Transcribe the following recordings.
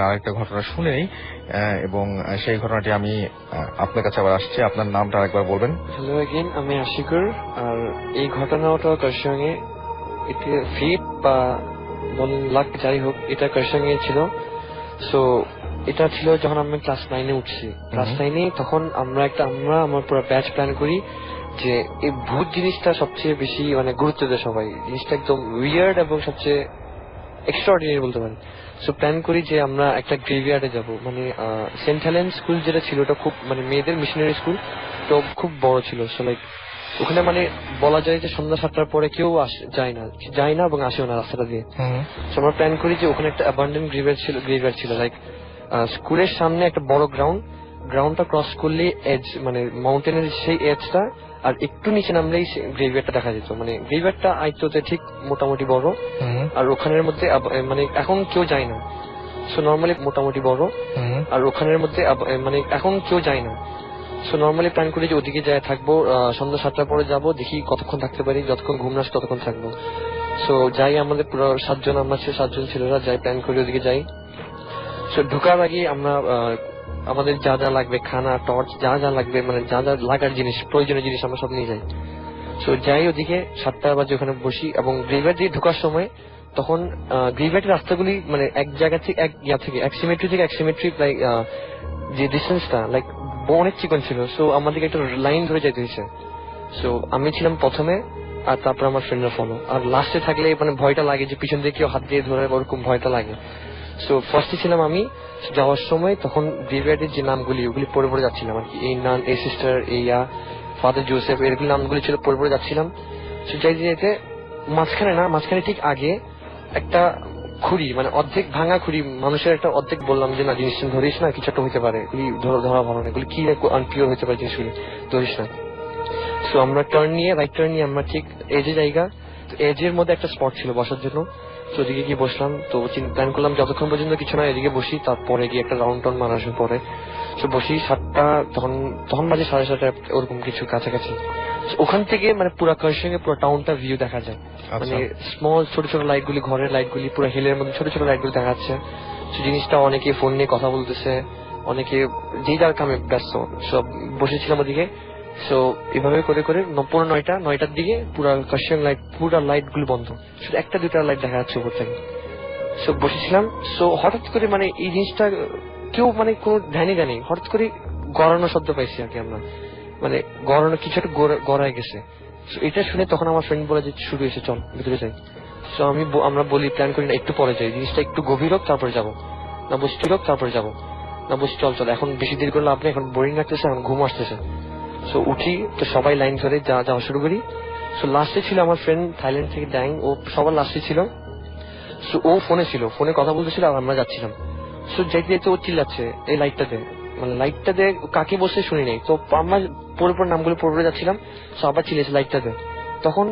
আরেকটা ঘটনা শুনেই এবং সেই ঘটনাটি আমি আপনার কাছে আবার আসছি। আপনার নামটা আরেকবার বলবেন। হ্যালো এগেইন, আমি আশিকুর। আর এই ঘটনাটা কারসঙ্গে এটা ফিট বা বলেন লাক যাই হোক, এটা কারসঙ্গে ছিল। সো এটা ছিল যখন আমি ক্লাস 9-এ উঠছি। ক্লাস 9-এ তখন আমরা আমার পুরো ব্যাচ প্ল্যান করি যে এই ভূত জিনিসটা সবচেয়ে বেশি মানে গুরুত্ব দেয় সবাই। জিনিসটা একদম উইয়ার্ড এবং সবচেয়ে এক্সট্রাঅর্ডিনারি বলতে পারেন। সো প্ল্যান করি যে আমরা একটা গ্রেভিয়ার্ডে যাব, মানে সেন্ট হেলেন স্কুল যেটা ছিল ওটা খুব মানে মেয়েদের মিশনারি স্কুল, তো খুব বড় ছিল। সো লাইক ওখানে মানে বলা যায় যে সন্ধ্যা 7টার পরে কেউ যায় না এবং আসেও না রাস্তাটা দিয়ে। সো আমরা প্ল্যান করি যে ওখানে একটা অ্যাবান্ডেন্ট গ্রেভিয়ার্ড ছিল লাইক স্কুলের সামনে একটা বড় গ্রাউন্ডটা ক্রস করলে এজ মানে মাউন্টেনের সেই এজটা আর একটু নিচে নামলেই গ্রেভিয়ারটা দেখা যেত। মানে গ্রেভিয়ারটা আইতোতে ঠিক মোটামুটি বড়, আর ওখানের মধ্যে মানে এখন কেউ যায় না। সো নর্মালি মোটামুটি বড়, আর ওখানের মধ্যে মানে এখন কেউ যায় না। সো নর্মালি প্ল্যান করি যে ওদিকে যায় থাকবো, সন্ধ্যা 7টার পরে যাব, দেখি কতক্ষণ থাকতে পারি, যতক্ষণ ঘুম না আসে ততক্ষণ থাকবো। সো যাই, আমাদের পুরো 7 জন আমরা 7 জন ছেলেরা যাই, প্ল্যান করি ওদিকে যাই। সো ঢোকার আগে আমরা আমাদের যা যা লাগবে, খানা, টর্চ, যা যা লাগবে, মানে যা যা লাগার জিনিস, প্রয়োজনীয় জিনিস আমরা সব নিয়ে যাই। সো যাই ওদিকে 7টা বাজে ওখানে বসি, এবং গ্রেভিয়ার্ড দিয়ে ঢোকার সময় তখন গ্রেভিয়ার্ডের রাস্তাগুলি মানে এক জায়গা থেকে এক সিমেট্রি থেকে এক সিমেট্রি লাইক যে ডিস্টেন্সটা লাইক অনেক চিকন ছিল। সো আমাদেরকে একটা লাইন ধরে যেতে হয়েছে। সো আমি ছিলাম প্রথমে, আর তারপর আমার ফ্রেন্ডরা ফলো, আর লাস্টে থাকলে মানে ভয়টা লাগে যে পিছন দিয়ে কেউ হাত দিয়ে ধরে, ওরকম ভয়টা লাগে। সো ফার্স্টে ছিলাম আমি। যাওয়ার সময় তখন গ্রেভিয়ার্ডের যে নামগুলি ওগুলি পড়ে পড়ে যাচ্ছিলাম আর কি, এই নান, এই সিস্টার, এই ফাদার জোসেফ, এরগুলি নামগুলি ছিল, পড়ে পড়ে যাচ্ছিলাম। সো যেতে মাঝখানে ঠিক আগে একটা খুঁড়ি, মানে অর্ধেক ভাঙা খুঁড়ি, মানুষের একটা অর্ধেক, বললাম যে না জিনিসটা ধরিস না, কিছু একটা হইতে পারে, এগুলি ধরা ভালো না, এগুলি কি আনপিওর হইতে পারে জিনিসগুলি, ধরিস না। সো আমরা রাইট টার্ন নিয়ে আমরা ঠিক এজে জায়গা, এজের মধ্যে একটা স্পট ছিল বসার জন্য। তো ওদিকে গিয়ে বসলাম। তো প্ল্যান করলাম যতক্ষণ পর্যন্ত কিছু না এদিকে বসি, তারপরে গিয়ে একটা রাউন্ড টাউন মারা আসবে পরে। তো বসি 7টা, তখন বাজে 7:30 ওরকম কিছু কাছাকাছি। ওখান থেকে মানে পুরো কারসঙ্গে পুরো টাউনটা ভিউ দেখা যায়। মানে স্মল ছোট ছোট লাইট গুলি, ঘরের লাইট গুলি, পুরো হিলের মধ্যে ছোট ছোট লাইট গুলি দেখা যাচ্ছে। জিনিসটা অনেকে ফোন নিয়ে কথা বলতেছে, অনেকে যে যার কামে ব্যস্ত, সব বসেছিলাম ওদিকে। সো এভাবে করে করে পুরো 9টার দিকে পুরো কাশিয়ান লাইট, পুরো লাইট গুলো বন্ধ, শুধু একটা দুটা লাইট দেখা যাচ্ছে উপর থেকে। সো বসেছিলাম। সো হঠাৎ করে মানে এই জিনিসটা কেউ মানে কোনো ধ্যানই দেয়নি, হঠাৎ করে গড়ানো শব্দ পাইছি আর কি আমরা, মানে গড়ানো কিছু একটা গড়ায় গেছে। এটা শুনে তখন আমার ফ্রেন্ড বলে যে শুরু হয়েছে, চল ভিতরে যাই। সো আমরা বলি, প্ল্যান করি না একটু পরে যাই, জিনিসটা একটু গভীর হোক তারপরে যাবো, না বসে হোক তারপরে যাবো, না বসে চল এখন বেশি দেরি করলে আপনি, এখন বোরিং লাগতেছে, এখন ঘুম আসতেছে। সো উঠি, তো সবাই লাইন ধরে যাওয়া শুরু করি। সো লাস্টে ছিল আমার ফ্রেন্ড থাইল্যান্ড থেকে ড্যাং, ও সবার লাস্টে ছিল। সো ও ফোনে কথা বলতেছিল আর আমরা যাচ্ছিলাম। সো যেতে ও চিল্লাচ্ছে এই লাইটটাতে, মানে লাইটটাতে কাকে বসে শুনি নাই। তো আমরা পরে নামগুলো পড়ে যাচ্ছিলাম। সো আবার চিল্লেছে লাইটটাতে। তখন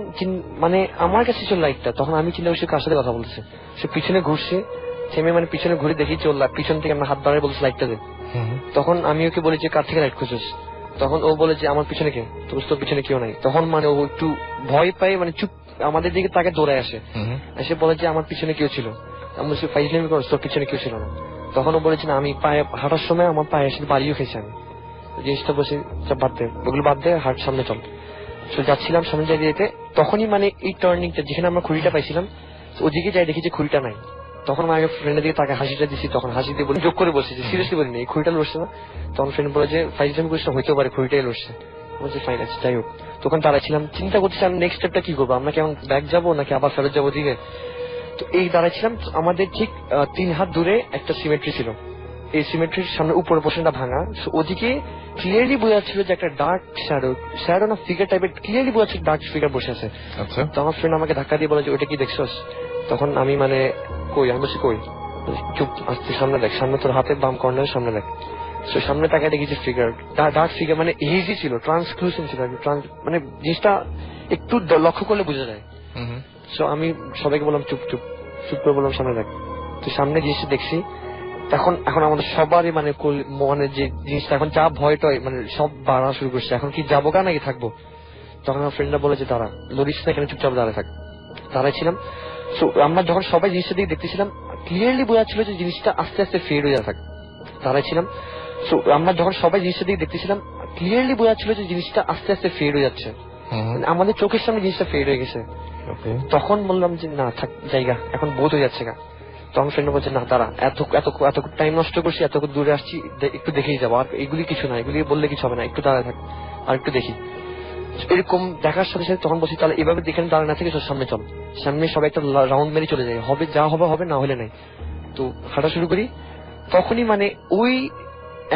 মানে আমার কাছে ছিল লাইটটা, তখন আমি চিন্তা করছি কার সাথে কথা বলতেছে। সে পিছনে ঘুরছে, থেমে মানে পিছনে ঘুরে দেখি চল, পিছন থেকে আমরা হাত বাড়ায় বলছি লাইটটাতে। তখন আমি ওকে বলি যে কার থেকে লাইট খুঁজছিস? তখন ও বলে যে আমার পিছনে কে? তোর পিছনে কেউ নাই। তখন মানে ও একটু ভয় পায়, মানে চুপ আমাদের দিকে তাকে দৌড়ায় আসে, এসে বলে যে আমার পিছনে কেউ ছিল। আমি বলছি ফাইজলামি করছ, তোর পিছনে কেউ ছিল না। তখন ও বলেছে না, আমি পায়ে হাঁটার সময় আমার পায়ে এসে বাড়িও খেয়েছি আমি। জিনিসটা বসে বাদ দে, ওগুলো বাদ দে, হাট সামনে চল। তো যাচ্ছিলাম, সামনে যাই যেতে তখনই মানে এই টার্নিংটা যেখানে আমরা খুঁড়িটা পাইছিলাম, ওদিকে যাই দেখি যে খুঁড়িটা নাই। তখন আমার আগে ফ্রেন্ডের দিকে তাকে হাসিটা দিচ্ছি, তখন হাসি দিয়ে বলি, যোগ করে বসে যে সিরিয়াসলি বলিনি এই খুঁড়িটা লড়ছে না। তখন ফ্রেন্ড বলে যে ফাইজলামি করিস না, হইতেও পারে খুঁড়িটাই লড়ছে। বলছি ফাইন আছে, যাই হোক। তখন দাঁড়াইছিলাম, চিন্তা করছিলাম নেক্সট স্টেপটা কি করবো, আমরা কেমন ব্যাক যাবো নাকি আবার ফেরত যাবো দিকে। তো এই দাঁড়াইছিলাম, আমাদের ঠিক 3 হাত দূরে একটা সিমেট্রি ছিল। এই সিমেট্রির সামনে উপরের পোর্শনটা ভাঙা। ওদিকে ক্লিয়ারলি বোঝা যাচ্ছিল যে একটা ডার্ক শ্যাডো না ফিগার টাইপের, ক্লিয়ারলি বোঝা যাচ্ছে ডার্ক ফিগার বসে আছে। তো আমার ফ্রেন্ড আমাকে ধাক্কা দিয়ে বলে যে ওইটা কি দেখছস? তখন আমি মানে আমি বলছি কই, চুপ, আসতে সামনে দেখ, সামনে তোর হাতের বাম কর্নারের সামনে দেখ। তো সামনে তাকায় দেখি যে ফিগার, ডার্ক ফিগার, মানে হেজি ছিল, ট্রান্সক্লুশন ছিল, মানে জিনিসটা একটু লক্ষ্য করলে বোঝা যায়। সো আমি সবাইকে বললাম চুপ করে বললাম সামনে দেখ। তো সামনে জিনিসটা দেখছি। এখন আমাদের সবারই মানে যে জিনিসটা এখন যা ভয় টয় মানে সব বাড়া শুরু করছে, এখন কি যাবো গা নাকি থাকবো। তখন আমার ফ্রেন্ডরা বলে যে দাঁড়া, লড়িস না, এখানে চুপচাপ দাঁড়ায় থাক। দাঁড়াইছিলাম। সো আমরা যখন সবাই জিনিসটা দিকে দেখতেছিলাম, ক্লিয়ারলি বোঝা ছিল যে জিনিসটা আস্তে আস্তে ফেড হয়ে থাকে। দাঁড়াইছিলাম। সো আমরা যখন সবাই জিনিসটা দিকে দেখতেছিলাম, ক্লিয়ারলি বোঝা ছিল যে জিনিসটা আস্তে আস্তে ফেড হয়ে যাচ্ছে। মানে আমাদের চোখের সামনে জিনিসটা ফেড হয়ে গেছে। তখন বললাম যে না থাক, জায়গা এখন বোধ হয়ে যাচ্ছে গা। তখন ফ্রেন্ড বলছে না দাঁড়া, এত টাইম নষ্ট করছি, এত দূরে আসছি, একটু দেখেই যাবো। আর এগুলি কিছু না, এগুলি বললে কিছু হবে না, একটু দাঁড়ায় থাক আর একটু দেখি। এরকম দেখার সাথে সাথে তখন বলছি তাহলে এভাবে দেখে দাঁড়ায় না থেকে সামনে চল, সামনে সবাই একটা রাউন্ড মেরে চলে যায়, হবে যা হবে হবে, না হলে নাই। তো হাঁটা শুরু করি। তখনই মানে ওই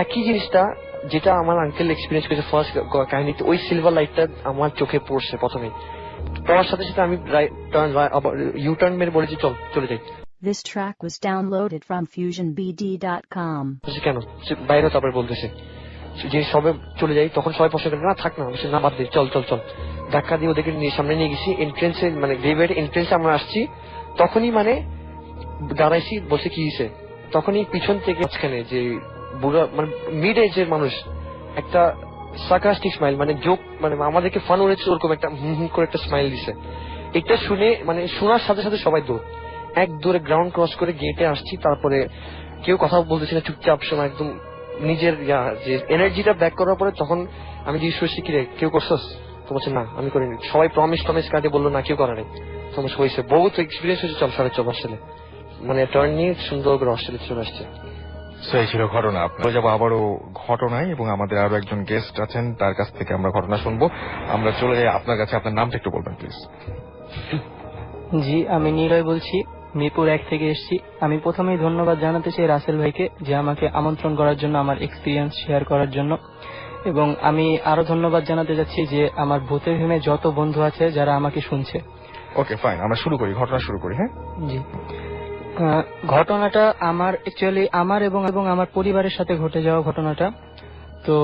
একই জিনিসটা যেটা আমার আঙ্কেল এক্সপিরিয়েন্স করেছে ফার্স্ট কাহিনীতে, ওই সিলভার লাইটটা আমার চোখে পড়ছে প্রথমে। পড়ার সাথে সাথে আমি ইউ টার্ন মেরে বলেছি চল চলে যাই। This track was downloaded from FusionBD.com. কেন বাইরে তারপরে বলতেছে যে সবে চলে যাই, তখন সবাই পছন্দ করে না থাক না, না বাদ দে, চল চল চল। ধাক্কা দিয়ে ওদেরকে সামনে নিয়ে গেছি এন্ট্রেন্সে, মানে গ্রেভের এন্ট্রেন্সে আমরা আসছি। তখনই মানে দাঁড়াইছি, বসে কি হয়েছে, তখনই পিছন থেকে মাঝখানে যে বুড়া মানে মিড এজের মানুষ একটা সার্কাস্টিক স্মাইল, মানে জোক, মানে আমাদেরকে ফান উড়েছে ওরকম একটা হুম করে একটা স্মাইল দিছে। এটা শুনে মানে শোনার সাথে সাথে সবাই দৌড়, এক দৌড়ে গ্রাউন্ড ক্রস করে গেটে আসছি। তারপরে কেউ কথা বলতেছি না, চুপচাপ সময় একদম নিজের যে এনার্জিটা ব্যাক করার পরে তখন আমি জিজ্ঞেস করছি কি রে কেউ করছস? তো বলছে না আমি করিনি। সবাই প্রমিস কাটে বললো না কেউ করে নাই। তোমার হয়েছে বহুত এক্সপিরিয়েন্স হয়েছে, চল সাড়ে চল হস্টেলে, মানে টার্ন নিয়ে সুন্দর করে হস্টেলে চলে আসছে। সেই ছিল ঘটনা। আপনারা যাবো আবারও ঘটনায়, এবং আমাদের আরো একজন গেস্ট আছেন, তার কাছ থেকে আমরা ঘটনা শুনবো। আমরা চলে যাই আপনার কাছে, আপনার নামটা একটু বলবেন প্লিজ। জি, আমি নিলয় বলছি, মিরপুর 1 থেকে এসেছি। আমি প্রথমেই ধন্যবাদ জানাতে চাই রাসেল ভাইকে, যে আমাকে আমন্ত্রণ করার জন্য, আমার এক্সপিরিয়েন্স শেয়ার করার জন্য। এবং আমি আরো ধন্যবাদ জানাতে যাচ্ছি যে আমার ভূতের ভীমে যত বন্ধু আছে যারা আমাকে শুনছে। ওকে ফাইন, আমরা শুরু করি, ঘটনা শুরু করি। হ্যাঁ জি, ঘটনাটা আমার অ্যাকচুয়ালি আমার এবং আমার পরিবারের সাথে ঘটে যাওয়া ঘটনাটা। তো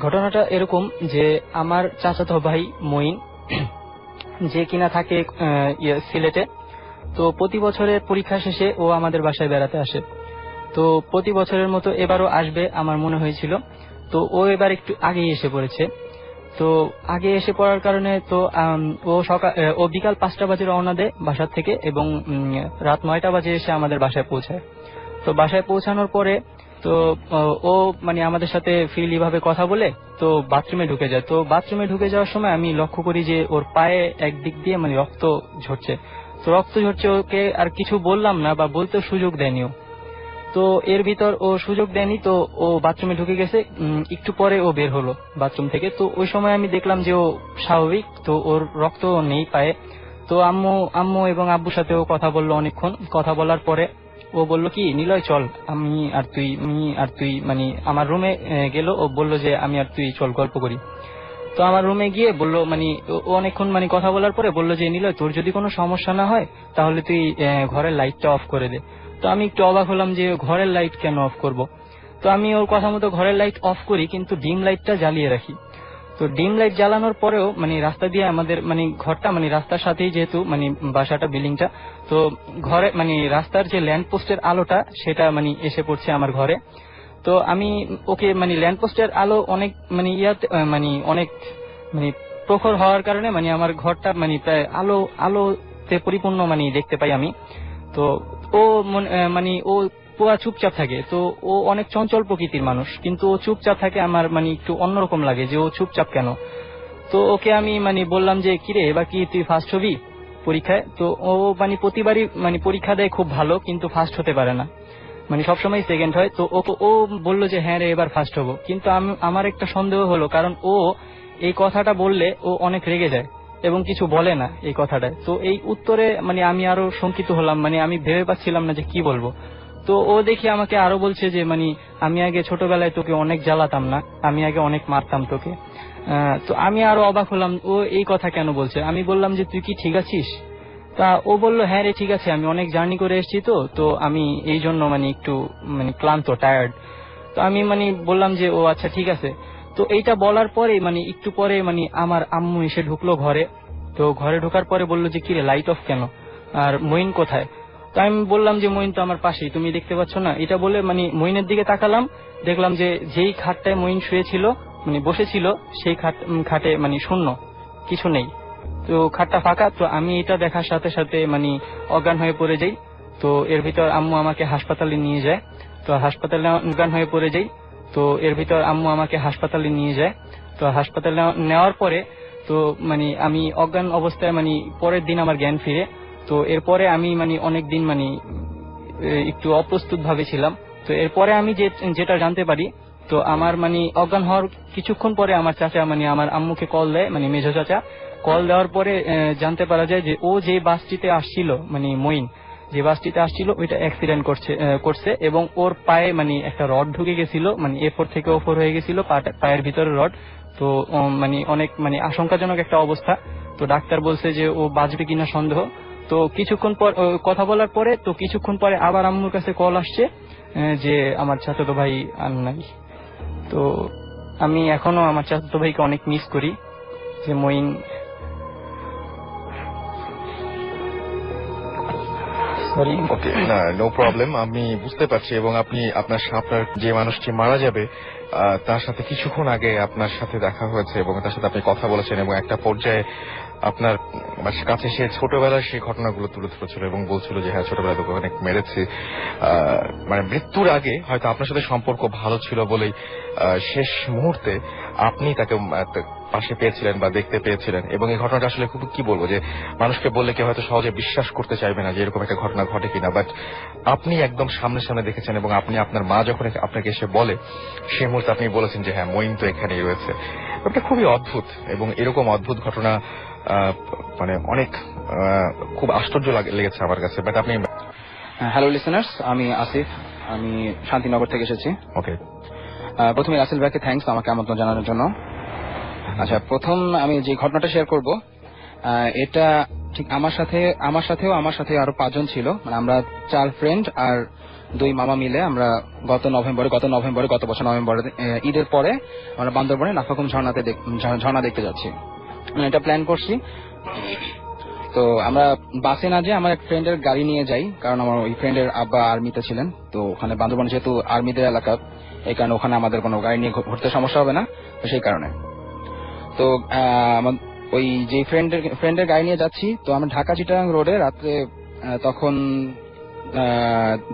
ঘটনাটা এরকম যে আমার চাচাতো ভাই মঈন, যে কিনা থাকে সিলেটে। তো প্রতি বছরের পরীক্ষা শেষে ও আমাদের বাসায় বেড়াতে আসে। তো প্রতি বছরের মতো এবারও আসবে আমার মনে হয়েছিল। তো ও এবার একটু আগেই এসে পড়েছে। তো আগে এসে পড়ার কারণে তো ও বিকাল 5টা বাজে রওনা দেয় বাসার থেকে, এবং রাত 9টা বাজে এসে আমাদের বাসায় পৌঁছায়। তো বাসায় পৌঁছানোর পরে তো ও মানে আমাদের সাথে ফ্রিলি ভাবে কথা বলে তো বাথরুমে ঢুকে যায়। তো বাথরুমে ঢুকে যাওয়ার সময় আমি লক্ষ্য করি যে ওর পায়ে একদিক দিয়ে মানে রক্ত ঝরছে। তো রক্ত ঝরছে, ওকে আর কিছু বললাম না বা বলতে সুযোগ দেয়নি ও। তো এর ভিতর ও সুযোগ দেয়নি, তো ও বাথরুমে ঢুকে গেছে। একটু পরে ও বের হলো বাথরুম থেকে। তো ওই সময় আমি দেখলাম যে ও স্বাভাবিক, তো ওর রক্ত নেই পায়ে। তো আম্মু এবং আব্বুর সাথেও কথা বললো অনেকক্ষণ। কথা বলার পরে ও বলল কি নিলয় চল, আমি আর তুই মানে আমার রুমে গেল। ও বলল যে আমি আর তুই চল গল্প করি। তো আমার রুমে গিয়ে বললো মানে ও অনেকক্ষণ মানে কথা বলার পরে বললো যে নিলয় তোর যদি কোনো সমস্যা না হয় তাহলে তুই ঘরের লাইটটা অফ করে দে। তো আমি একটু অবাক হলাম যে ঘরের লাইট কেন অফ করব। তো আমি ওর কথা মতো ঘরের লাইট অফ করি, কিন্তু ডিম লাইটটা জ্বালিয়ে রাখি। তো ডিম লাইট জ্বালানোর পরেও মানে রাস্তা দিয়ে আমাদের মানে ঘরটা মানে রাস্তার সাথেই যেহেতু মানে বাসাটা বিল্ডিংটা, তো ঘরে মানে রাস্তার যে ল্যাম্প পোস্টের আলোটা সেটা মানে এসে পড়ছে আমার ঘরে। তো আমি ওকে মানে ল্যাম্প পোস্টের আলো অনেক মানে মানে অনেক মানে প্রখর হওয়ার কারণে মানে আমার ঘরটা মানে প্রায় আলোতে পরিপূর্ণ মানে দেখতে পাই আমি। তো ও মানে ও পুরা চুপচাপ থাকে। তো ও অনেক চঞ্চল প্রকৃতির মানুষ, কিন্তু ও চুপচাপ থাকে। আমার মানে একটু অন্যরকম লাগে যে ও চুপচাপ কেন। তো ওকে আমি মানে বললাম যে কিরে এবার কি তুই ফার্স্ট হবি পরীক্ষায়? তো ও মানে প্রতিবারই মানে পরীক্ষা দেয় খুব ভালো, কিন্তু ফার্স্ট হতে পারে না, মানে সবসময় সেকেন্ড হয়। তো ও বললো যে হ্যাঁ রে এবার ফার্স্ট হবো। কিন্তু আমার একটা সন্দেহ হলো, কারণ ও এই কথাটা বললে ও অনেক রেগে যায় এবং কিছু বলে না এই কথাটায়। তো এই উত্তরে মানে আমি আরো শঙ্কিত হলাম, মানে আমি ভেবে পাচ্ছিলাম না যে কি বলবো। তো ও দেখি আমাকে আরো বলছে যে মানে আমি আগে ছোটবেলায় তোকে অনেক জ্বালাতাম না, আমি আগে অনেক মারতাম তোকে। তো আমি আরো অবাক হলাম ও এই কথা কেন বলছে। আমি বললাম যে তুই কি ঠিক আছিস? তা ও বললো হ্যাঁ রে ঠিক আছে, আমি অনেক জার্নি করে এসেছি তো আমি এই জন্য মানে একটু মানে ক্লান্ত, টায়ার্ড। তো আমি মানে বললাম যে ও আচ্ছা ঠিক আছে। তো এইটা বলার পরে মানে একটু পরে মানে আমার আম্মু এসে ঢুকলো ঘরে। তো ঘরে ঢোকার পরে বললো যে কিরে লাইট অফ কেন, আর মঈন কোথায়? তো আমি বললাম যে মঈন তো আমার পাশেই, তুমি দেখতে পাচ্ছ না? এটা বলে মানে মঈনের দিকে তাকালাম, দেখলাম যে যেই খাটটায় মঈন শুয়েছিল মানে বসেছিল সেই খাটে মানে শূন্য, কিছু নেই, তো খাটটা ফাঁকা। তো আমি এটা দেখার সাথে সাথে মানে অজ্ঞান হয়ে পড়ে যাই। তো এর ভিতর আম্মু আমাকে হাসপাতালে নিয়ে যায়। তো হাসপাতালে অজ্ঞান হয়ে পড়ে যাই। তো এর ভিতর আম্মু আমাকে হাসপাতালে নিয়ে যায়। তো হাসপাতালে নেওয়ার পরে তো মানে আমি অজ্ঞান অবস্থায় মানে পরের দিন আমার জ্ঞান ফিরে। তো এরপরে আমি মানে অনেক দিন মানে একটু অপ্রস্তুত ভাবে ছিলাম। তো এরপরে আমি যেটা জানতে পারি, তো আমার মানে অজ্ঞান হওয়ার কিছুক্ষণ পরে আমার চাচা মানে আমার আম্মুকে কল দেয়, মানে মেজো চাচা। কল দেওয়ার পরে জানতে পারা যায় যে ও যে বাসটিতে আসছিল, মানে মঈন যে বাসটিতে আসছিল ওইটা অ্যাক্সিডেন্ট করছে এবং ওর পায়ে মানে একটা রড ঢুকে গেছিল, মানে A4 থেকে O4 হয়ে গেছিল পায়ের ভিতরে রড। তো মানে অনেক মানে আশঙ্কাজনক একটা অবস্থা। তো ডাক্তার বলছে যে ও বাঁচবে কিনা সন্দেহ। তো কিছুক্ষণ পর কথা বলার পরে তো কিছুক্ষণ পরে আবার আম্মুর কাছে কল আসছে যে আমার চাচাতো ভাই আর নাই। তো আমি এখনো আমার চাচাতো ভাইকে অনেক মিস করি, যে মঈন। সরি। ওকে, না, নো প্রবলেম, আমি বুঝতে পারছি। এবং আপনি আপনার যে মানুষটি মারা যাবে তার সাথে কিছুক্ষণ আগে আপনার সাথে দেখা হয়েছে এবং তার সাথে আপনি কথা বলেছেন এবং একটা পর্যায়ে আপনার কাছে সে ছোটবেলার সেই ঘটনাগুলো তুলে ধরেছিল এবং বলছিল যে হ্যাঁ, ছোটবেলায় তোকে অনেক মেরেছি। মানে মৃত্যুর আগে হয়তো আপনার সাথে সম্পর্ক ভালো ছিল বলেই শেষ মুহূর্তে আপনি তাকে পাশে পেয়েছিলেন বা দেখতে পেয়েছিলেন। এবং এই ঘটনাটা আসলে খুব, কি বলবো, যে মানুষকে বললে কেউ হয়তো সহজে বিশ্বাস করতে চাইবে না যে এরকম একটা ঘটনা ঘটে কিনা, বাট আপনি একদম সামনে সামনে দেখেছেন এবং আপনি আপনার মা যখন আপনাকে এসে বলে সেই মুহূর্তে আপনি বলেছেন যে হ্যাঁ, মঈন তো এখানেই রয়েছে। এটা খুবই অদ্ভুত এবং এরকম অদ্ভুত ঘটনা মানে অনেক খুব আশ্চর্য লেগেছে আমার কাছে। বাট আপনি হ্যালো লিসেনার্স, আমি আসিফ, আমি শান্তিনগর থেকে এসেছি। ওকে, প্রথমে রাসেল ভাইকে থ্যাঙ্কস আমাকে আমন্ত্রণ জানানোর জন্য। আচ্ছা, প্রথম আমি যে ঘটনাটা শেয়ার করব, এটা ঠিক আমার সাথে আরো 5 জন ছিল। মানে আমরা 4 ফ্রেন্ড আর 2 মামা মিলে আমরা গত বছর নভেম্বরে ঈদের পরে আমরা বান্দরবনে নাফাকুম ঝর্ণা দেখতে যাচ্ছি। এটা প্ল্যান করছি। তো আমরা বাসে না যেয়ে আমার এক ফ্রেন্ডের গাড়ি নিয়ে যাই, কারণ আমার ওই ফ্রেন্ডের আব্বা আর্মিতে ছিলেন। তো ওখানে বান্দরবন যেহেতু আর্মিদের এলাকা, এই কারণে ওখানে আমাদের কোনো গাড়ি নিয়ে ঘুরতে সমস্যা হবে না, তো সেই কারণে। তো ওই যে ফ্রেন্ডের গাড়ি নিয়ে যাচ্ছি। তো আমরা ঢাকা চিটাগাং রোডে রাত্রে তখন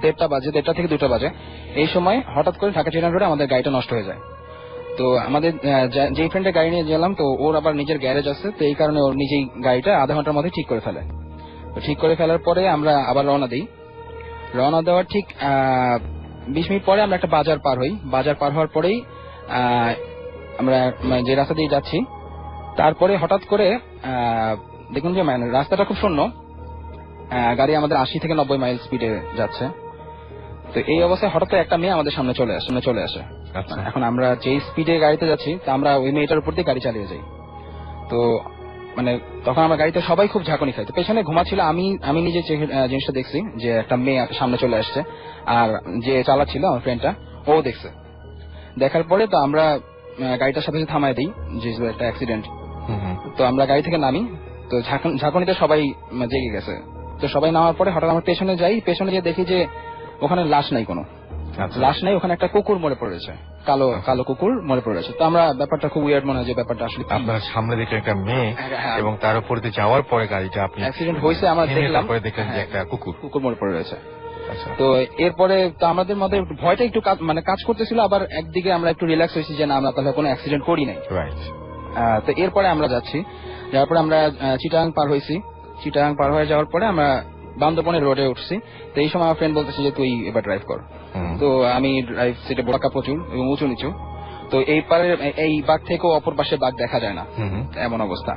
1:30 থেকে 2টা বাজে। এই সময় হঠাৎ করে ঢাকা চিটাগাং রোডে আমাদের গাড়িটা নষ্ট হয়ে যায়। তো আমাদের যে ফ্রেন্ডের গাড়ি নিয়ে গেলাম, তো ওর আবার নিজের গ্যারেজ আছে, তো এই কারণে ওর নিজেই গাড়িটা আধা ঘন্টার মধ্যে ঠিক করে ফেলে। তো ঠিক করে ফেলার পরে আমরা আবার রওনা দেওয়ার ঠিক 20 মিনিট পরে আমরা একটা বাজার পার হই। বাজার পার হওয়ার পরেই আমরা যে রাস্তা দিয়ে যাচ্ছি, তারপরে হঠাৎ করে দেখুন যে রাস্তাটা খুব শূন্য, গাড়ি আমাদের 80 থেকে 90 মাইল স্পিডে যাচ্ছে। তো এই অবস্থায় হঠাৎ একটা মেয়ে আমাদের সামনে চলে আসে। এখন আমরা যে স্পিডে গাড়িতে যাচ্ছি, তা আমরা ওই মেয়েটার উপর দিয়ে গাড়ি চালিয়ে যাই। তো মানে তখন আমার গাড়িতে সবাই খুব ঝাঁকুনি খাই। তো পেছনে ঘুমাচ্ছিল, আমি নিজে জিনিসটা দেখছি যে একটা মেয়ে সামনে চলে আসছে, আর যে চালাচ্ছিল আমার ফ্রেন্ডটা ও দেখছে। দেখার পরে তো আমরা গাড়িটার সাথে থামায় দিই, যে একটা অ্যাক্সিডেন্ট। তো আমরা গাড়ি থেকে নামি। তো ঝাঁকুনিতে সবাই জেগে গেছে। তো সবাই নামার পরে হঠাৎ আমরা পেছনে গিয়ে দেখি যে ওখানে লাশ নাই, কোনো লাশ নাই। ওখানে একটা কুকুর মরে পড়েছে, কালো কুকুর মরে পড়েছে। তো আমরা ব্যাপারটা খুব উইয়ার্ড মনে হয়, যে ব্যাপারটা আসলে আপনার সামনে দেখলেন একটা মেয়ে এবং তার উপর দিয়ে যাওয়ার পরে গাড়িটা আপনি অ্যাক্সিডেন্ট হয়েছে আমরা দেখলাম, দেখলেন যে একটা কুকুর মরে পড়ে রয়েছে। তো এরপরে তো আমাদের মধ্যে ভয়টা একটু কাজ করতেছিল, আবার একদিকে আমরা একটু রিল্যাক্স হয়েছি যে না, আমরা তাহলে কোনো অ্যাক্সিডেন্ট করি নাই। তো এরপরে আমরা যাওয়ার পরে আমরা চিটাগাং পার হয়েছি। চিটাগাং পার হয়ে যাওয়ার পরে আমরা বান্দরবনের রোডে উঠছি। তো এই সময় আমার ফ্রেন্ড বলতেছে যে তুই এবার ড্রাইভ কর। তো আমি ড্রাইভ সিটে বোরাকা প্রচুর এবং উঁচু নিচু। তো এই বাঘ থেকেও অপর পাশে বাঘ দেখা যায় না, এমন অবস্থা।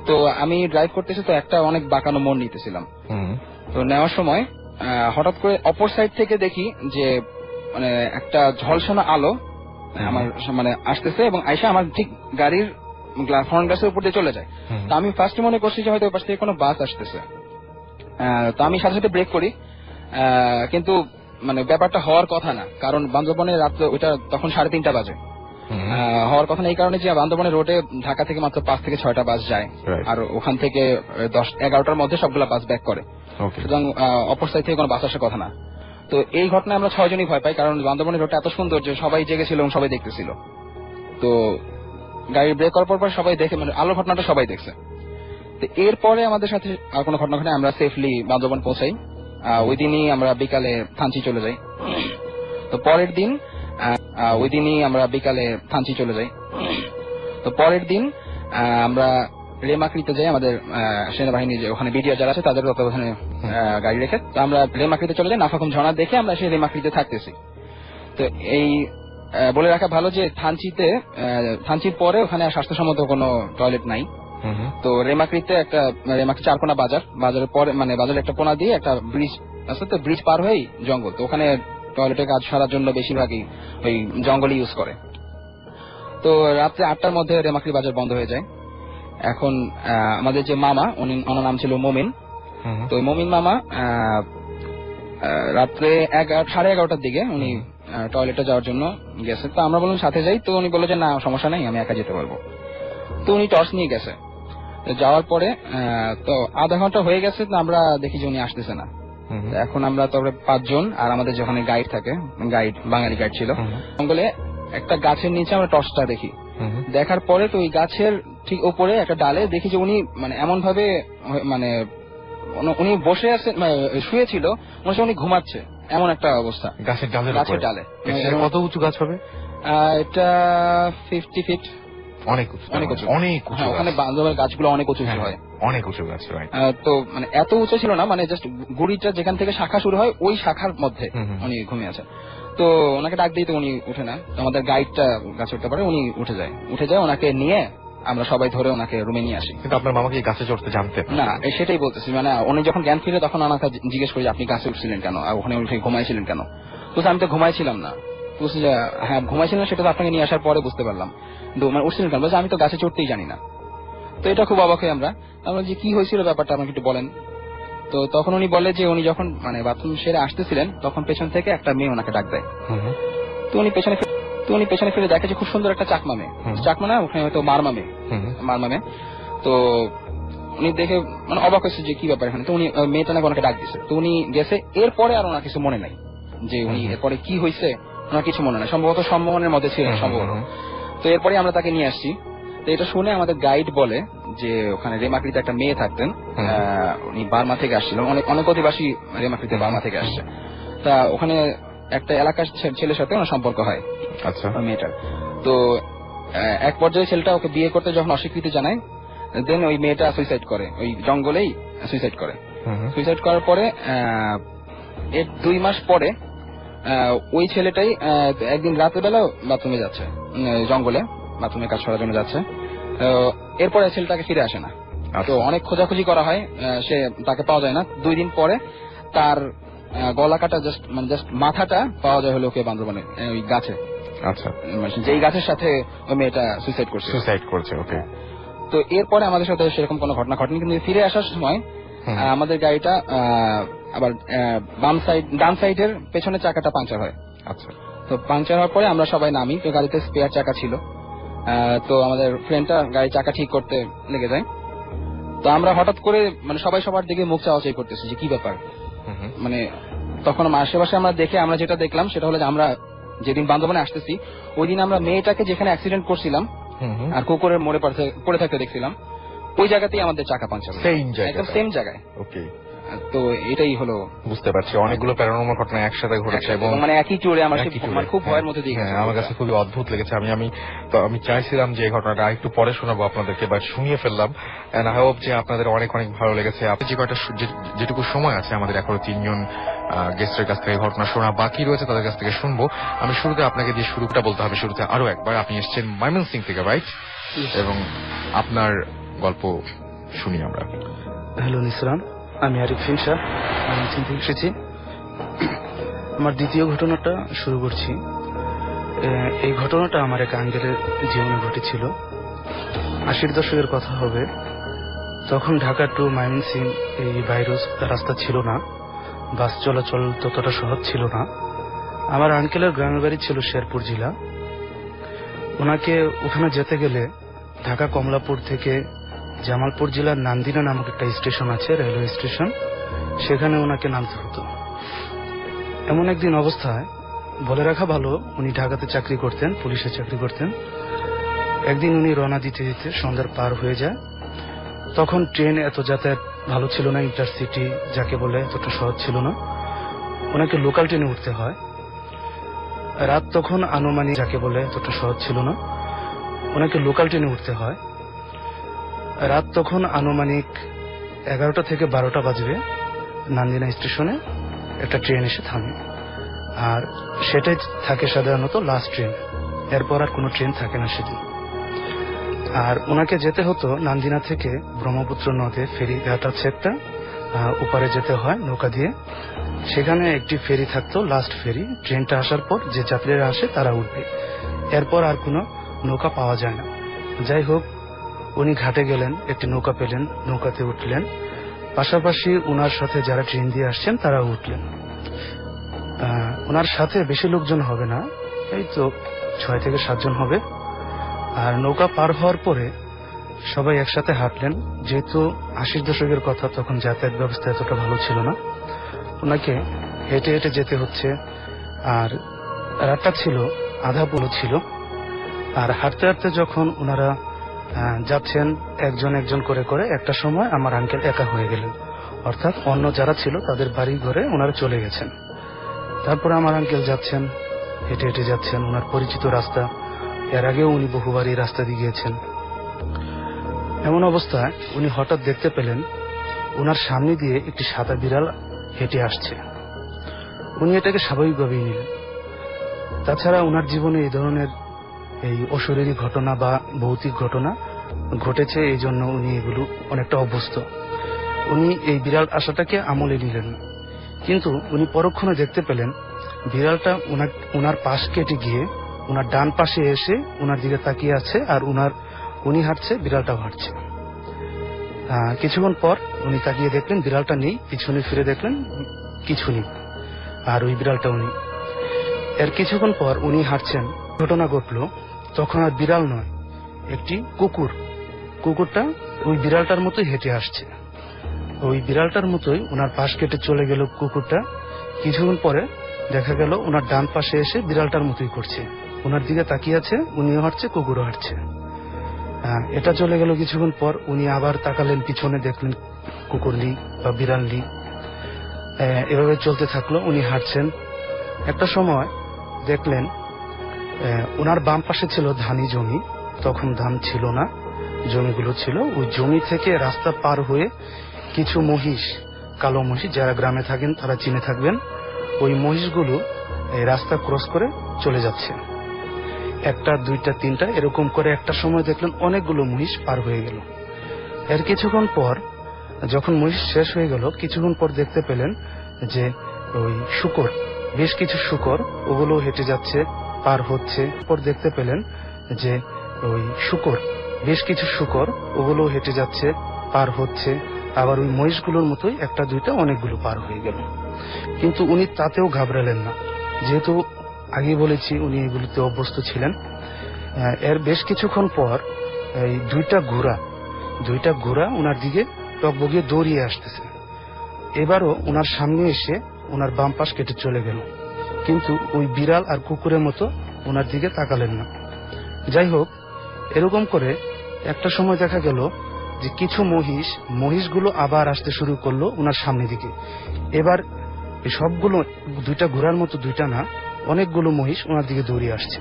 তো আমি ড্রাইভ করতেছি, তো একটা অনেক বাঁকানো মোড় নিতেছিলাম। তো নেওয়ার সময় হঠাৎ করে অপর সাইড থেকে দেখি যে মানে একটা ঝলসানো আলো আমার মানে আসতেছে এবং আইসা আমার ঠিক গাড়ির ফ্রন্ট গ্লাসের উপর দিয়ে চলে যায়। তো আমি ফার্স্টে মনে করছি যে হয়তো ওই পাশ থেকে কোনো বাস আসতেছে। তো আমি সাথে সাথে ব্রেক করি, কিন্তু মানে ব্যাপারটা হওয়ার কথা না, কারণ বান্দরবনের রাত ওইটা তখন 3:30 বাজে। হওয়ার কথা না এই কারণে যে বান্দরবনের রোডে ঢাকা থেকে মাত্র 5 থেকে 6টা বাস যায়, আর ওখান থেকে 10-11টার মধ্যে সবগুলা বাস ব্যাক করে। সুতরাং অপর সাইড থেকে কোনো বাস আসার কথা না। তো এই ঘটনায় আমরা 6 জনই ভয় পাই, কারণ বান্দরবনের রোডটা এত সুন্দর যে সবাই জেগেছিল এবং সবাই দেখতেছিল। তো গাড়ি ব্রেক করার পর সবাই দেখে, মানে আলোর ঘটনাটা সবাই দেখছে। তো এরপরে আমাদের সাথে আর কোনো ঘটনা ঘটে, আমরা সেফলি বান্দরবান পৌঁছাই। ওই দিনই আমরা বিকালে থানচি চলে যাই। তো পরের দিন আমরা রেমাকৃতে যাই। আমাদের সেনাবাহিনী যে ওখানে বিডিআর যারা আছে তাদের ওখানে গাড়ি রেখে তো আমরা রেমাকৃতে চলে যাই। নাফাখুম ঝর্ণা দেখে আমরা সেই রেমাকৃতে থাকতেছি। তো এই বলে রাখা ভালো যে থানচির পরে ওখানে স্বাস্থ্যসম্মত কোনো টয়লেট নাই। তো রেমাকৃতে রেমাকৃ চারকোনা বাজারের পরে, মানে বাজারের একটা কোনা দিয়ে একটা ব্রিজ আছে, তো ব্রিজ পার হয়েই জঙ্গল। তো ওখানে টয়লেটের কাজ সারার জন্য বেশিরভাগই ওই জঙ্গলই ইউজ করে। তো রাত্রে 8টার মধ্যে রেমাকৃ বাজার বন্ধ হয়ে যায়। এখন আমাদের যে মামা, ওনার নাম ছিল মোমিন। তো মোমিন মামা রাত্রে 11:30টার দিকে উনি টয়লেটে যাওয়ার জন্য গেছে। তো আমরা বললাম সাথে যাই। তো উনি বললো যে না, সমস্যা নাই, আমি একা যেতে পারবো। তো উনি টর্চ নিয়ে গেছে। যাওয়ার পরে তো আধা ঘন্টা হয়ে গেছে, তো আমরা দেখি যে উনি আসতেছে না। এখন আমরা তবে 5 জন আর আমাদের যেখানে গাইড থাকে, বাঙালি গাইড ছিল, জঙ্গলে একটা গাছের নিচে আমরা টর্চটা দেখি। দেখার পরে তো ওই গাছের ঠিক উপরে একটা ডালে দেখি যে উনি মানে এমন ভাবে, মানে উনি বসে আছেন, শুয়েছিল, উনি ঘুমাচ্ছে, এমন একটা অবস্থা। গাছের ডালে কত উঁচু গাছ হবে? এটা 50 ফিট। অনেক উঁচু। ওখানে বান্দরবানের গাছগুলো অনেক উঁচু হয়, অনেক উঁচু গাছ। তো মানে এত উঁচু ছিল না, মানে জাস্ট গুড়িটা যেখান থেকে শাখা শুরু হয় ওই শাখার মধ্যে উনি ঘুমিয়ে আছে। তো ওনাকে ডাক দিই, তো উনি উঠে না। আমাদের গাইডটা গাছে উঠতে পারে, উনি উঠে যায়। ওনাকে নিয়ে আমরা সবাই ধরে ওনাকে রুমে নিয়ে আসি। কিন্তু আপনার মামাকে গাছে চড়তে জানতেন না? সেটাই বলতেছি, মানে উনি যখন জ্ঞান ফিরে তখন আমাকে জিজ্ঞেস করি আপনি গাছে উঠছিলেন কেন, আর ওখানে উঠে ঘুমাইছিলেন কেন? বলছে আমি তো ঘুমাইছিলাম না। বলছি যে হ্যাঁ ঘুমাইছিলেন, সেটা তো আপনাকে নিয়ে আসার পরে বুঝতে পারলাম। মানে উঠছিলেন কেন? বলছে আমি তো গাছে চড়তেই জানি না। তো এটা খুব অবাক হই আমরা যে কি হয়েছিল ব্যাপারটা আমাকে একটু বলেন। তো তখন উনি বলে যে উনি যখন মানে বাথরুম সেরে আসতেছিলেন তখন পেছন থেকে একটা মেয়ে ওনাকে ডাক দেয়। তো উনি পেছনে ফিরে দেখে যে খুব সুন্দর একটা চাকমা না, ওখানে হয়তো মারমা মেয়ে। তো উনি দেখে মানে অবাক হয়েছে যে কি ব্যাপার এখানে। তো উনি মেয়েটা নাকি ওনাকে ডাক দিচ্ছে। তো উনি গেছে। এরপরে আর ওনার কিছু মনে নাই যে উনি এরপরে কি হয়েছে, ওনার কিছু মনে নাই। সম্ভবত সম্মোহনের মধ্যে ছিলেন সম্ভবত। তো এরপরে আমরা তাকে নিয়ে আসছি। তো এটা শুনে আমাদের গাইড বলে যে ওখানে রেমাকৃতে একটা মেয়ে থাকতেন, উনি বার্মা থেকে আসছিলেন, অনেক অধিবাসী রেমাকৃতে বার্মা থেকে আসছে। তা ওখানে একটা এলাকার ছেলের সাথে ওনার সম্পর্ক হয়। আচ্ছা। মেয়েটার তো এক পর্যায়ে ছেলেটা ওকে বিয়ে করতে যখন অস্বীকৃতি জানায়, দেন ওই মেয়েটা সুইসাইড করে, ওই জঙ্গলেই সুইসাইড করে। সুইসাইড করার পরে এর 2 মাস পরে ওই ছেলেটাই একদিন রাতের বেলা বাথরুমে যাচ্ছে, জঙ্গলে বাথরুমের কাজ করার জন্য যাচ্ছে। এরপরে ছেলেটাকে ফিরে আসে না। তো অনেক খোঁজাখুঁজি করা হয়, সে তাকে পাওয়া যায় না। 2 দিন পরে তার গলা কাটা জাস্ট মাথাটা পাওয়া যায় হলো ওকে বান্দরবানে ওই গাছে। আচ্ছা। যেই গাছের সাথে ওই মেয়েটা সুইসাইড করছে। ওকে। তো এরপরে আমাদের সাথে সেরকম কোনো ঘটনা ঘটেনি, কিন্তু ফিরে আসার সময় আমাদের গাড়িটা আবার ডান সাইডের পেছনের চাকাটা পাংচার হয়। আচ্ছা। তো পাংচার হওয়ার পরে আমরা সবাই নামি। তো গাড়িতে স্পেয়ার চাকা ছিল। তো আমাদের ফ্রেন্ডটা গাড়ির চাকা ঠিক করতে লেগে যায়। তো আমরা হঠাৎ করে মানে সবাই সবার দিকে মুখ চাওয়াচাই করতেছি যে কি ব্যাপার। মানে তখন আশেপাশে আমরা যেটা দেখলাম সেটা হলো যে আমরা যেদিন বান্দরবানে আসতেছি ওই দিন আমরা মেয়েটাকে যেখানে অ্যাক্সিডেন্ট করছিলাম আর কুকুরের মোড়ে পড়ে থাকতে দেখছিলাম, ওই জায়গাতেই আমাদের চাকা পাঞ্চার একদম সেম জায়গায়। ওকে। তো এটাই হলো, বুঝতে পারছি অনেকগুলো প্যারানর্মাল ঘটনা একসাথে ঘটেছে এবং মানে একই চোরে আমার খুব ভয়ের মধ্যে দিয়ে গেছে। আমার কাছে খুবই অদ্ভুত লেগেছে। আমি চাইছিলাম যে এই ঘটনাটা একটু পরে শোনাবো আপনাদেরকে, বাট শুনিয়ে ফেললাম। এন্ড আই হোপ যে আপনাদের অনেক ভালো লেগেছে। আপনি যেটুকু সময় আছে আমাদের এখনো 3 জন গেস্টের কাছ থেকে ঘটনা শোনা বাকি রয়েছে, তাদের কাছ থেকে শুনবো। আমি শুরুতে আপনাকে দিয়ে শুরুটা বলতে হবে। শুরুতে আরো একবার, আপনি এসেছেন ময়মনসিংহ থেকে, রাইট? এবং আপনার গল্প শুনি আমরা। হ্যালো নিসরান, আমি আরিফিন শাহ, ময়মনসিংহ থেকে এসেছি। আমার দ্বিতীয় ঘটনাটা শুরু করছি। এই ঘটনাটা আমার এক আঙ্কেলের জীবনে ঘটেছিল। 80-র দশকের কথা হবে। তখন ঢাকা টু ময়মনসিংহ এই ভাইরাস রাস্তা ছিল না, বাস চলাচল ততটা সহজ ছিল না। আমার আঙ্কেলের গ্রামের বাড়ি ছিল শেরপুর জেলা। ওনাকে ওখানে যেতে গেলে ঢাকা কমলাপুর থেকে জামালপুর জেলার নান্দিনা নামক একটা স্টেশন আছে, রেলওয়ে স্টেশন, সেখানে ওনাকে নামতে হতো। এমন একদিন অবস্থায় বলে রাখা ভালো, উনি ঢাকাতে চাকরি করতেন, পুলিশে চাকরি করতেন। একদিন উনি রওনা দিতে দিতে সন্ধ্যার পার হয়ে যায়। তখন ট্রেন এত যাতায়াত ভালো ছিল না, ইন্টারসিটি যাকে বলে এতটা সহজ ছিল না, ওনাকে লোকাল ট্রেনে উঠতে হয়। রাত তখন আনুমানিক, যাকে বলে এতটা সহজ ছিল না, ওনাকে লোকাল ট্রেনে উঠতে হয়। রাত তখন আনুমানিক 11টা থেকে 12টা বাজবে। নান্দিনা স্টেশনে একটা ট্রেন এসে থামে, আর সেটাই থাকে সাধারণত লাস্ট ট্রেন। এরপর আর কোনো ট্রেন থাকে না সেদিন। আর ওনাকে যেতে হতো নান্দিনা থেকে ব্রহ্মপুত্র নদে, ফেরি ঘাট আছে একটা, ওপারে যেতে হয় নৌকা দিয়ে। সেখানে একটি ফেরি থাকতো, লাস্ট ফেরি। ট্রেনটা আসার পর যে যাত্রীরা আসে তারা উঠবে, এরপর আর কোনো নৌকা পাওয়া যায় না। যাই হোক, উনি ঘাটে গেলেন, একটি নৌকা পেলেন, নৌকাতে উঠলেন। পাশাপাশি ওনার সাথে যারা ট্রেন দিয়ে আসছেন তারা উঠলেন। ওনার সাথে বেশি লোকজন হবে না, এই তো 6 থেকে 7 জন হবে। আর নৌকা পার হওয়ার পরে সবাই একসাথে হাঁটলেন। যেহেতু 80 দশকের কথা, তখন যাতায়াত ব্যবস্থা এতটা ভালো ছিল না, ওনাকে হেঁটে হেঁটে যেতে হচ্ছে। আর রাতটা ছিল, আধা পোলো ছিল। আর হাঁটতে হাঁটতে যখন ওনারা যাচ্ছেন একজন একজন করে করে, একটা সময় আমার আঙ্কেল একা হয়ে গেলেন, অর্থাৎ অন্য যারা ছিল তাদের বাড়ি ঘরে ওনারা চলে গেছেন। তারপরে আমার আঙ্কেল যাচ্ছেন, হেঁটে হেঁটে যাচ্ছেন, ওনার পরিচিত রাস্তা, এর আগেও উনি বহুবার এই রাস্তা দিয়ে গিয়েছেন। এমন অবস্থায় উনি হঠাৎ দেখতে পেলেন ওনার সামনে দিয়ে একটি সাদা বিড়াল হেঁটে আসছে। উনি এটাকে স্বাভাবিকভাবেই নিলেন। তাছাড়া ওনার জীবনে এই ধরনের এই অশরীরী ঘটনা বা ভৌতিক ঘটনা ঘটেছে, এই জন্য উনি এগুলো অনেকটা অভ্যস্ত। উনি এই বিড়াল আসাটাকে আমলে নিলেন না, কিন্তু উনি পরক্ষণে দেখতে পেলেন বিড়ালটা ওনার পাশ কেটে গিয়ে ওনার ডান পাশে এসে ওনার দিকে তাকিয়ে আছে, আর উনি হাঁটছে, বিড়ালটাও হাঁটছে। কিছুক্ষণ পর উনি তাকিয়ে দেখলেন বিড়ালটা নেই, পিছনে ফিরে দেখলেন কিছু নেই, আর ওই বিড়ালটাও নেই। এর কিছুক্ষণ পর উনি হাঁটছেন, ঘটনা ঘটলো, তখন আর বিড়াল নয়, একটি কুকুর। কুকুরটা ওই বিড়ালটার মতোই হেঁটে আসছে। ওই বিড়ালটার মতোই ওনার পাশ কেটে চলে গেল কুকুরটা। কিছুক্ষণ পরে দেখা গেল ওনার ডান পাশে এসে বিড়ালটার মতোই করছে, ওনার দিকে তাকিয়ে আছে, উনিও হাঁটছে, কুকুরও হাঁটছে। এটা চলে গেল। কিছুক্ষণ পর উনি আবার তাকালেন পিছনে, দেখলেন কুকুর নেই বা বিড়াল নেই। এভাবে চলতে থাকলো, উনি হাঁটছেন। একটা সময় দেখলেন ওনার বাম পাশে ছিল ধানি জমি, তখন ধান ছিল না, জমিগুলো ছিল। ওই জমি থেকে রাস্তা পার হয়ে কিছু মহিষ, কালো মহিষ, যারা গ্রামে থাকেন তারা চিনে থাকবেন, ওই মহিষগুলো এই রাস্তা ক্রস করে চলে যাচ্ছে। একটা, দুইটা, তিনটা, এরকম করে একটা সময় দেখলেন অনেকগুলো মহিষ পার হয়ে গেল। এর কিছুক্ষণ পর যখন মহিষ শেষ হয়ে গেল, কিছুক্ষণ পর দেখতে পেলেন যে ওই শূকর, বেশ কিছু শূকর, ওগুলো হেঁটে যাচ্ছে, পার হচ্ছে। পর দেখতে পেলেন যে ওই শূকর, বেশ কিছু শূকর, ওগুলো হেঁটে যাচ্ছে, পার হচ্ছে। আবার ওই মহিষগুলোর মতোই একটা, দুইটা, অনেকগুলো পার হয়ে গেল। কিন্তু উনি তাতেও ঘাবড়ালেন না, যেহেতু আগে বলেছি উনি এগুলিতে অভ্যস্ত ছিলেন। এর বেশ কিছুক্ষণ পর এই দুইটা ঘোড়া ওনার দিকে টকবগিয়ে দৌড়িয়ে আসতেছে। এবারও ওনার সামনে এসে ওনার বাম পাশ কেটে চলে গেল, কিন্তু ওই বিড়াল আর কুকুরের মতো ওনার দিকে তাকালেন না। যাই হোক, এরকম করে একটা সময় দেখা গেল যে কিছু মহিষগুলো আবার আসতে শুরু করলো ওনার সামনে দিকে। এবার সবগুলো, দুইটা ঘোড়ার মতো, দুইটা না, অনেকগুলো মহিষ ওনার দিকে দৌড়িয়ে আসছে,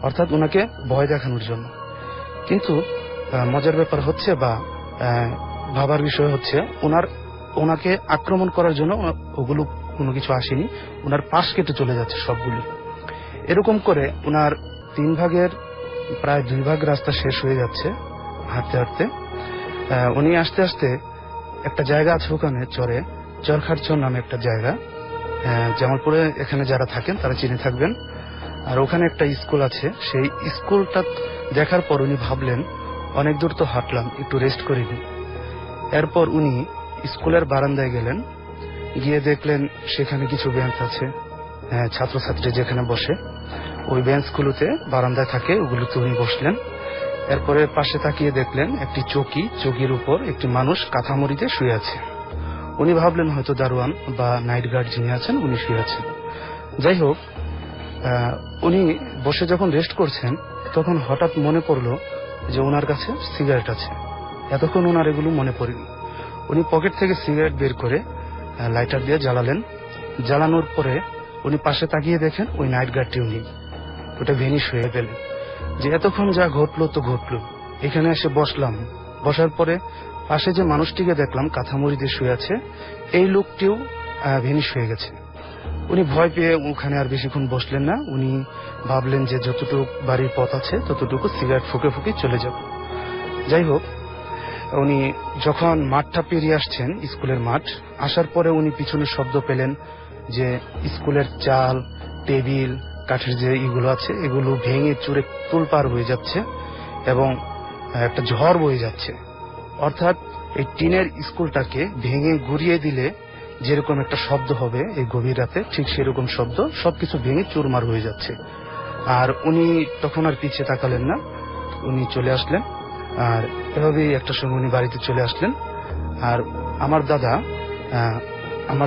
অর্থাৎ ওনাকে ভয় দেখানোর জন্য। কিন্তু মজার ব্যাপার হচ্ছে বা ভাবার বিষয় হচ্ছে, ওনাকে আক্রমণ করার জন্য ওগুলো কোনো কিছু আসেনি, ওনার পাশ কেটে চলে যাচ্ছে সবগুলি। এরকম করে ওনার 3 ভাগের প্রায় 2 ভাগ রাস্তা শেষ হয়ে যাচ্ছে হাঁটতে হাঁটতে। উনি আস্তে আস্তে একটা জায়গা আছে ওখানে, চরখারচর নামে একটা জায়গা, জামালপুরে এখানে যারা থাকেন তারা চিনে থাকবেন। আর ওখানে একটা স্কুল আছে, সেই স্কুলটা দেখার পর উনি ভাবলেন অনেক দূর তো হাঁটলাম, একটু রেস্ট করে নিই। এরপর উনি স্কুলের বারান্দায় গেলেন, গিয়ে দেখলেন সেখানে কিছু বেঞ্চ আছে, ছাত্রছাত্রী যেখানে বসে, ওই বেঞ্চগুলোতে বারান্দায় থাকে, ওগুলোতে উনি বসলেন। এরপরে পাশে তাকিয়ে দেখলেন একটি চৌকির উপর একটি মানুষ কাঁথামুড়িতে শুয়ে আছে। উনি ভাবলেন হয়তো দারোয়ান বা নাইট গার্ড যিনি আছেন উনি শুয়ে আছেন। যাই হোক, উনি বসে যখন রেস্ট করছেন, তখন হঠাৎ মনে পড়লো যে ওনার কাছে সিগারেট আছে। এতক্ষণ ওনার এগুলো মনে পড়েনি। উনি পকেট থেকে সিগারেট বের করে লাইটার দিয়ে জ্বালালেন। জ্বালানোর পরে উনি পাশে তাকিয়ে দেখেন ওই নাইট গার্ডটিও নেই, ওটা ভেনিশ হয়ে গেলেন। যে এতক্ষণ যা ঘটলো তো ঘটলো। এখানে এসে বসলাম, বসার পরে পাশে যে মানুষটিকে দেখলাম কাঁথামুড়ি দিয়ে শুয়ে আছে, এই লোকটিও ভেনিশ হয়ে গেছে। উনি ভয় পেয়ে ওখানে আর বেশিক্ষণ বসলেন না। উনি ভাবলেন যে যতটুকু বাড়ির পথ আছে ততটুকু সিগারেট ফুঁকে ফুঁকে চলে যাব। যাই হোক, উনি যখন মাঠটা পেরিয়ে আসছেন, স্কুলের মাঠ, আসার পরে উনি পিছনে শব্দ পেলেন যে স্কুলের চাল, টেবিল, কাঠের যে ইগুলো আছে এগুলো ভেঙে চুরে তুলপার হয়ে যাচ্ছে এবং একটা ঝড় বয়ে যাচ্ছে। অর্থাৎ এই টিনের স্কুলটাকে ভেঙে গুড়িয়ে দিলে যেরকম একটা শব্দ হবে এই গভীর রাতে, ঠিক সেরকম শব্দ, সবকিছু ভেঙে চুরমার হয়ে যাচ্ছে। আর উনি তখন আর পিছিয়ে তাকালেন না, উনি চলে আসলেন। আর এভাবেই একটা সময় উনি বাড়িতে চলে আসলেন। আর আমার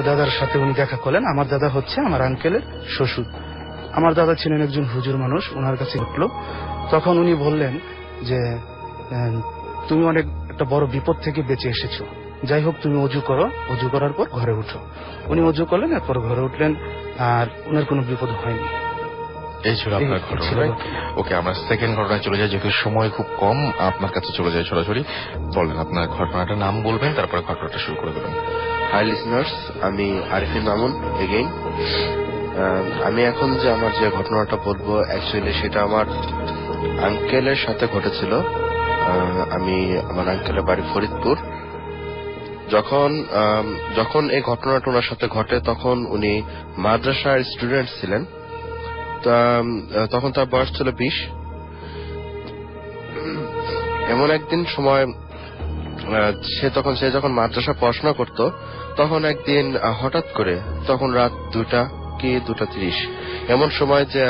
দাদার সাথে উনি দেখা করলেন। আমার দাদা হচ্ছে আমার আঙ্কেলের শ্বশুর। আমার দাদা ছিলেন একজন হুজুর মানুষ, ওনার কাছে উঠলো। তখন উনি বললেন যে তুমি অনেক একটা বড় বিপদ থেকে বেঁচে এসেছো, যাই হোক তুমি অজু করো, অজু করার পর ঘরে উঠো। উনি অজু করলেন, এরপর ঘরে উঠলেন, আর ওনার কোনো বিপদ হয়নি। এই ছিল আপনার ঘটনা। ওকে, আমরা সেকেন্ড ঘটনায় চলে যাই, যেহেতু সময় খুব কম। আপনার কাছে চলে যায় সরাসরি। বলেন আপনার ঘটনাটার নাম বলবেন, তারপরে ঘটনাটা শুরু করে দেবেন। হাই লিসনার্স, আমি আরিফিন মামুন এগেইন। আমি এখন যে আমার যে ঘটনাটা বলবো অ্যাকচুয়ালি সেটা আমার আঙ্কেলের সাথে ঘটেছিল। আমার আঙ্কেলের বাড়ি ফরিদপুর। যখন এই ঘটনাটা ওনার সাথে ঘটে তখন উনি মাদ্রাসার স্টুডেন্ট ছিলেন। তখন তার বয়স ছিল 20। এমন একদিন সময় সে যখন মাদ্রাসা পড়াশোনা করত, তখন একদিন হঠাৎ করে, তখন রাত 2টা কি 2:30 এমন সময় যে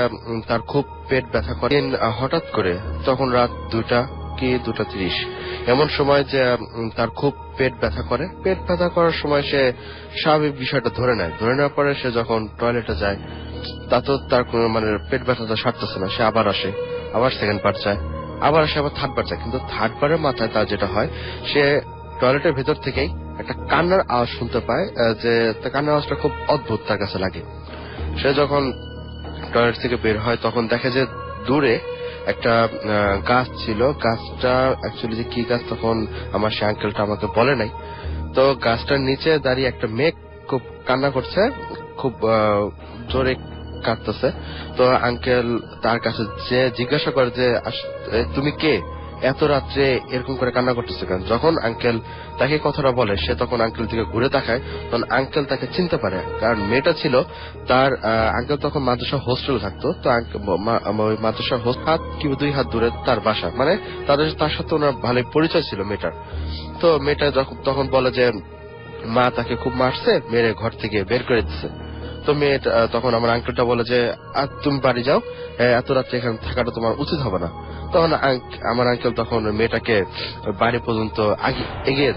তার খুব পেট ব্যথা করে। হঠাৎ করে তখন রাত 2টা কি 2:30 এমন সময় যে তার খুব পেট ব্যথা করে। পেট ব্যথা করার সময় সে স্বাভাবিক বিষয়টা ধরে নেওয়ার পরে সে যখন টয়লেটে যায়, তা তো তার পেট ব্যথাটা সারতেছে না। সে আবার আসে, আবার সেকেন্ড বার যায়, আবার আসে, আবার থার্ড বার যায়। কিন্তু থার্ড বারের মাথায় তার যেটা হয়, সে টয়লেটের ভেতর থেকেই একটা কান্নার আওয়াজ শুনতে পায়, যে কান্নার আওয়াজটা খুব অদ্ভুত তার কাছে লাগে। সে যখন টয়লেট থেকে বের হয় তখন দেখে যে দূরে একটা গাছ ছিল। গাছটা অ্যাকচুয়ালি যে কি গাছ তখন আমার সে আঙ্কেলটা আমাকে বলে নাই। তো গাছটার নিচে দাঁড়িয়ে একটা মেঘ খুব কান্না করছে, খুব জোরে কাঁদতেছে। তো আঙ্কেল তার কাছে যে জিজ্ঞাসা করে যে তুমি কে, এত রাত্রে এরকম করে কান্না করতেছে কেন? যখন আঙ্কেল তাকে কথাটা বলে, সে তখন আঙ্কেল দিকে ঘুরে তাকায়, তখন আঙ্কেল তাকে চিনতে পারে, কারণ মেয়েটা ছিল তার আঙ্কেল তখন মাদ্রাসা হোস্টেল থাকতো। তো মাদ্রাসা হাত কি 2 হাত দূরে তার বাসা, তার সাথে ওনার ভালোই পরিচয় ছিল মেয়েটার। তো মেয়েটা তখন বলে যে মা তাকে খুব মারছে, মেরে ঘর থেকে বের করে দিচ্ছে। তো মেয়েটা তখন আমার আঙ্কেলটা বলে যে তুমি বাড়ি যাও, এত রাত্রে এখানে থাকাটা তোমার উচিত হবে না। তখন আমার আঙ্কেল তখন মেয়েটাকে বাড়ি পর্যন্ত এগিয়ে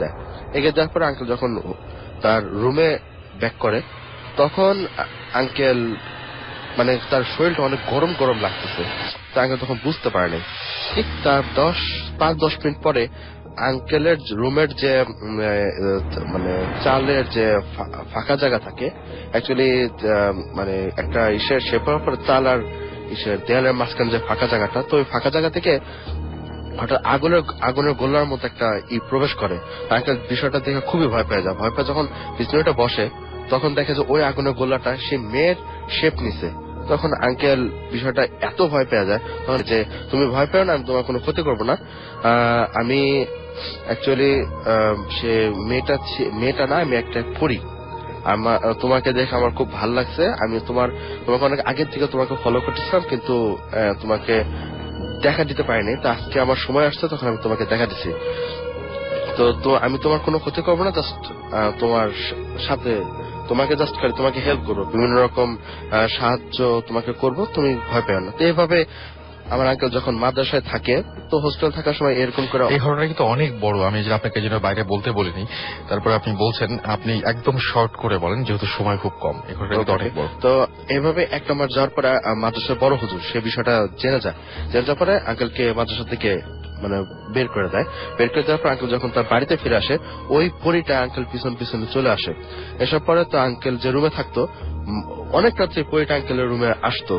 দেওয়ার পর আঙ্কেল যখন তার রুমে ব্যাক করে, তখন আঙ্কেল তার শরীরটা অনেক গরম গরম লাগতেছে। তা আঙ্কেল তখন বুঝতে পারেনি। ঠিক তার 5-10 মিনিট পরে আঙ্কেলের রুমের যে চালের যে ফাঁকা জায়গা থাকে, অ্যাকচুয়ালি একটা শেপার পর চাল আর দেয়ালের মাঝখানে যে ফাঁকা জায়গাটা, তো ওই ফাঁকা জায়গা থেকে হঠাৎ আগুনের গোলার মতো একটা প্রবেশ করে। আঙ্কেল বিষয়টা দেখে খুবই ভয় পেয়ে যায়। ভয় পেয়ে যখন পিছনেটা বসে, তখন দেখে যে ওই আগুনের গোলাটা সে মেয়ের শেপ নিছে। তখন আঙ্কেল বিষয়টা এত ভয় পেয়ে যায়, তখন যে তুমি ভয় পেও না, আমি তোমার কোনো ক্ষতি করবো না। আমি অ্যাকচুয়ালি সে মেয়েটা না, আমি একটা পড়ি। তোমাকে দেখে আমার খুব ভালো লাগছে। আমি তোমাকে অনেক আগের থেকে তোমাকে ফলো করতেছিলাম, কিন্তু তোমাকে দেখা দিতে পারিনি। তো আজকে আমার সময় আসছে, তখন আমি তোমাকে দেখা দিচ্ছি। তো আমি তোমার কোনো ক্ষতি করবো না, জাস্ট তোমার সাথে তোমাকে হেল্প করবো, বিভিন্ন রকম সাহায্য তোমাকে করবো, তুমি ভয় পেও না। তো এইভাবে আমার আঙ্কেল যখন মাদ্রাসায় থাকে, তো হোস্টেল থাকার সময় এরকম করে। এই ঘটনা কিন্তু অনেক বড়, আমি যে আপনাকে যেন বাইরে বলতে বলিনি। তারপরে আপনি বলছেন, আপনি একদম শর্ট করে বলেন, যেহেতু সময় খুব কম। এই ঘটনা কিন্তু অনেক বড়। তো এভাবে একটা মাস যাওয়ার পরে মাদ্রাসার বড় হুজুর সে বিষয়টা জেনে যায়। জেনে যাওয়ার পরে আঙ্কেলকে মাদ্রাসা থেকে মানে বের করে দেয়। বের করে দেওয়ার পর আঙ্কেল যখন তার বাড়িতে ফিরে আসে, ওই পরীটা আঙ্কেল পিছন পিছনে চলে আসে। এসব পরে তো আঙ্কেল যে রুমে থাকতো, অনেক রাত্রে পরীটা আঙ্কেলের রুমে আসতো।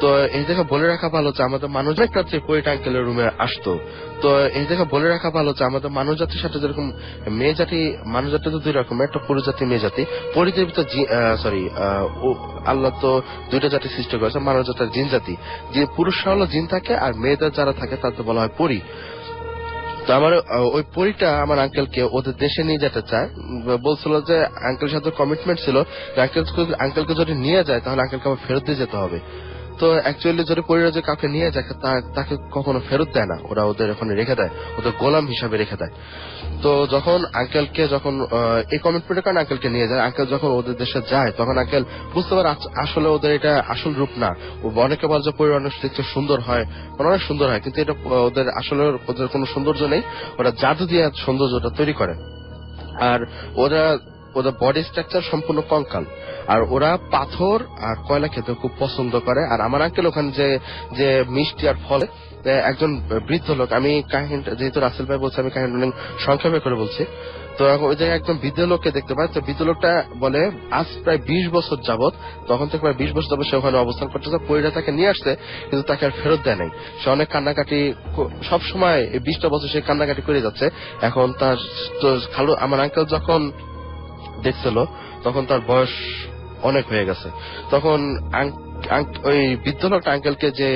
তো এই জায়গা বলে রাখা ভালো যে আমাদের মানুষ অনেক রাত্রে পরীটা আঙ্কেলের রুমে আসতো। তো এই জায়গা বলে রাখা ভালো যে আমাদের মানব জাতির সাথে যেরকম মেয়ে জাতি, মানুষ জাতি তো দুই রকম, একটা পুরুষ জাতি মেয়ে জাতি। পরিদের ভিতর আল্লাহ তো দুইটা জাতি সৃষ্টি করেছে, মানব জাতি আর জিন জাতি। যে পুরুষরা হলো জিন থাকে আর মেয়েদের যারা থাকে তাদের বলা হয় পরী। তো আমার ওই পরীটা আমার আঙ্কেলকে ওদের দেশে নিয়ে যেতে চায়। বলছিল যে আঙ্কেলের সাথে কমিটমেন্ট ছিল যে আঙ্কেলকে যদি নিয়ে যায় তাহলে আঙ্কেলকে আবার ফেরত দিয়ে যেতে হবে। তো অ্যাকচুয়ালি যদি পরীরা যে কাউকে নিয়ে যায় তাকে কখনো ফেরত দেয় না, ওরা ওদের ওখানে রেখে দেয়, ওদের গোলাম হিসাবে রেখে দেয়। তো যখন আঙ্কেলকে এই কমিটমেন্টের কারণে আঙ্কেলকে নিয়ে যায়, আঙ্কেল যখন ওদের দেশে যায় তখন আঙ্কেল বুঝতে পারে আসলে ওদের এটা আসল রূপ না। অনেকে বলে যে পরীর অনেক দেখতে সুন্দর হয়, অনেক সুন্দর হয়, কিন্তু এটা ওদের আসলে ওদের কোনো সৌন্দর্য নেই, ওরা জাদু দিয়ে সৌন্দর্যটা তৈরি করে। আর ওদের বডি স্ট্রাকচার সম্পূর্ণ কঙ্কাল, আর ওরা পাথর আর কয়লা খেতে খুব পছন্দ করে। আর আমার আঙ্কেল ওখানে যে মিষ্টি আর ফলে একজন বৃদ্ধ লোক, আমি কাহিনীটা যেহেতু রাসেল ভাই বলছে আমি কাহিনীটা অনেক সংক্ষেপে করে বলছি। তো ওই জায়গায় একজন বৃদ্ধ লোককে দেখতে পাই। তো বৃদ্ধ লোকটা বলে আজ প্রায় 20 বছর যাবত, তখন থেকে প্রায় 20 বছর যাবত সে ওখানে অবস্থান করতেছে। পরীরা তাকে নিয়ে আসছে কিন্তু তাকে আর ফেরত দেয় নাই। সে অনেক কান্নাকাটি, সবসময় 20টা বছর সে কান্নাকাটি করে যাচ্ছে। এখন তার খালু আমার আঙ্কেল যখন দেখছিল তখন তার বয়স অনেক হয়ে গেছে। তখন ওই বৃদ্ধ লোকটা আঙ্কেলকে যে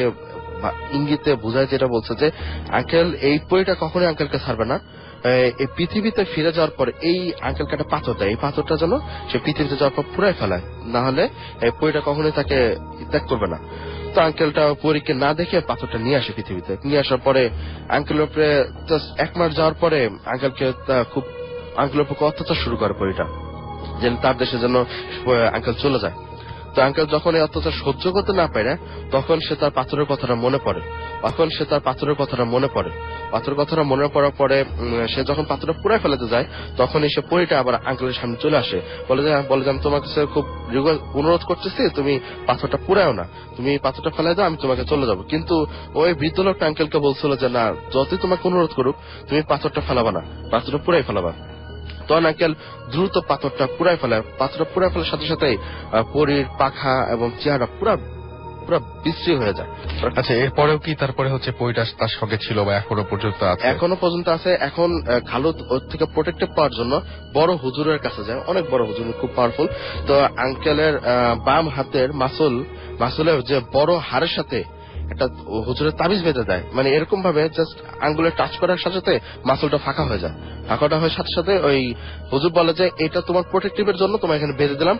ইঙ্গিতে বোঝায়, যেটা বলছে যে আঙ্কেল এই পরীটা কখনোই আঙ্কেলকে ছাড়বে না। এই পৃথিবীতে ফিরে যাওয়ার পর এই আঙ্কেলকে একটা পাথর দেয়, এই পাথরটা যেন সে পৃথিবীতে যাওয়ার পর পুরাই ফেলায়, না হলে এই পরীটা কখনোই তাকে ত্যাগ করবে না। তো আঙ্কেলটা পরীকে না দেখে পাথরটা নিয়ে আসে পৃথিবীতে। নিয়ে আসার পরে আঙ্কেলের উপরে 1 মাস যাওয়ার পরে আঙ্কেলের উপর অত্যাচার শুরু করে পরীটা, যেন তার দেশে যেন আঙ্কেল চলে যায়। তো আঙ্কেল যখন এই অত্যাচার সহ্য করতে না পারে তখন সে তার পাথরের কথাটা মনে পড়ে। পাথরের কথাটা মনে পড়ার পরে সে যখন পাথরটা পুরাই ফেলাতে যায় তখনই সে পরীটা আবার আঙ্কেলের সামনে চলে আসে, বলে যে আমি তোমার কাছে খুব অনুরোধ করতেছি, তুমি পাথরটা পুরাও না, তুমি পাথরটা ফেলাই দাও, আমি তোমাকে চলে যাবো। কিন্তু ওই বৃদ্ধ লোকটা আঙ্কেলকে বলছিল যে না, যতই তোমাকে অনুরোধ করুক তুমি পাথরটা ফেলাবা না, পাথরটা পুরাই ফেলাবা। তখন আঙ্কেল দ্রুত পাথরটা পুরাই ফেলার সাথে সাথে পরীর পাখা এবং চেহারা পুরা বিশ্রী হয়ে যায়। আচ্ছা, এরপরেও কি তারপরে হচ্ছে পরীটা তার সঙ্গে ছিল বা এখনো পর্যন্ত আছে? এখনো পর্যন্ত আছে। এখন খালুদ ওর থেকে প্রোটেক্টিভ পাওয়ার জন্য বড় হুজুরের কাছে যায়, অনেক বড় হুজুর, খুব পাওয়ারফুল। তো আঙ্কেলের বাম হাতের মাসুলের যে বড় হাড়ের সাথে একটা হুজুরের তাবিজ বেঁধে দেয়, মানে এরকম ভাবে জাস্ট আঙ্গুলে টাচ করার সাথে সাথে মাসুলটা ফাঁকা হয়ে যায়। ফাঁকাটা হয়ে সাথে সাথে ওই হুজুর বলে যে এটা তোমার প্রোটেক্টিভের জন্য তোমার এখানে বেঁধে দিলাম,